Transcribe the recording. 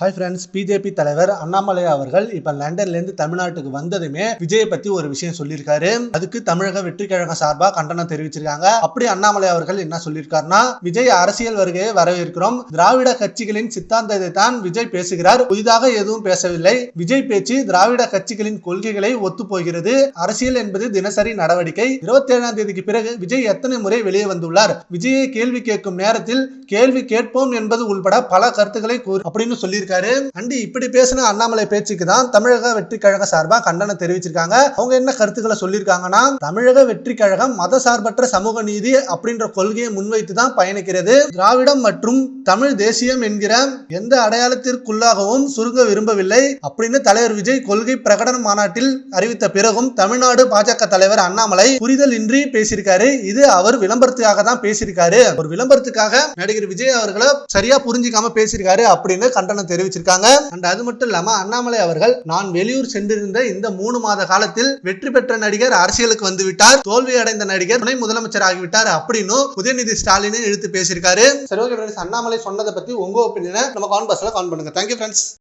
Hi friends, BJP தலைவர் அண்ணாமலை அவர்கள் இப்ப லண்டன்ல இருந்து தமிழ்நாட்டுக்கு வந்ததுமே விஜய் பத்தி ஒரு விஷயம் சொல்லியிருக்காரு. அதுக்கு தமிழக வெற்றி கழகம் சார்பா கண்டனம் தெரிவிச்சிருக்காங்க. அப்படி அண்ணாமலை அவர்கள் என்ன சொல்லியிருக்காருன்னா, விஜய் அரசியல் வருகையை வரவேற்கிறோம். திராவிட கட்சிகளின் சித்தாந்தத்தை தான் விஜய் பேசுகிறார். புதிதாக எதுவும் பேசவில்லை. விஜய் பேச்சு திராவிட கட்சிகளின் கொள்கைகளை ஒத்து போகிறது. அரசியல் என்பது தினசரி நடவடிக்கை. 27ஆம் தேதிக்கு பிறகு விஜய் எத்தனை முறை வெளியே வந்துள்ளார். விஜயை கேள்வி கேட்கும் நேரத்தில் கேள்வி கேட்போம் என்பது உள்பட பல கருத்துக்களை அப்படின்னு சொல்லி இப்படி பேசின அண்ணாமலை பேச்சுக்கு தான் தமிழக வெற்றி கழக சார்பா கண்டனம் தெரிவிச்சிருக்காங்க. அவங்க என்ன கருத்துக்களை சொல்லியிருக்காங்கன்னா, தமிழக வெற்றி கழகம் மத சார்பற்ற சமூக நீதி அப்படின்ற கொள்கையை முன்வைத்து தான் பயணிக்கிறது. திராவிடம் மற்றும் தமிழ் தேசியம் என்கிற எந்த அடையாளத்திற்குள்ளாகவும் சுருங்க விரும்பவில்லை அப்படின்னு தலைவர் விஜய் கொள்கை பிரகடன மாநாட்டில் அறிவித்த பிறகும் தமிழ்நாடு பாஜக தலைவர் அண்ணாமலை புரிதல் இன்றி பேசியிருக்காரு. இது அவர் விளம்பரத்துக்காக தான் பேசியிருக்காரு. ஒரு விளம்பரத்துக்காக நடிகர் விஜய் அவர்களை சரியா புரிஞ்சிக்காம பேசியிருக்காரு அப்படின்னு கண்டனம் தெரிவிச்சிருக்காங்க. அது மட்டும் இல்லாம அண்ணாமலை அவர்கள், நான் வெளியூர் சென்றிருந்த இந்த 3 மாத காலத்தில் வெற்றி பெற்ற நடிகர் அரசியலுக்கு வந்து விட்டார், தோல்வி அடைந்த நடிகர் துணை முதலமைச்சர் ஆகிவிட்டார் அப்படின்னு உதயநிதி ஸ்டாலினை இழுத்து பேசியிருக்காரு. சரி, ஓகே ஃப்ரெண்ட்ஸ், அண்ணாமலை சொன்னதை பத்தி உங்க ஒப்பீனியனை நம்ம கமெண்ட் பாக்ஸ்ல கமெண்ட் பண்ணுங்க. Thank you friends.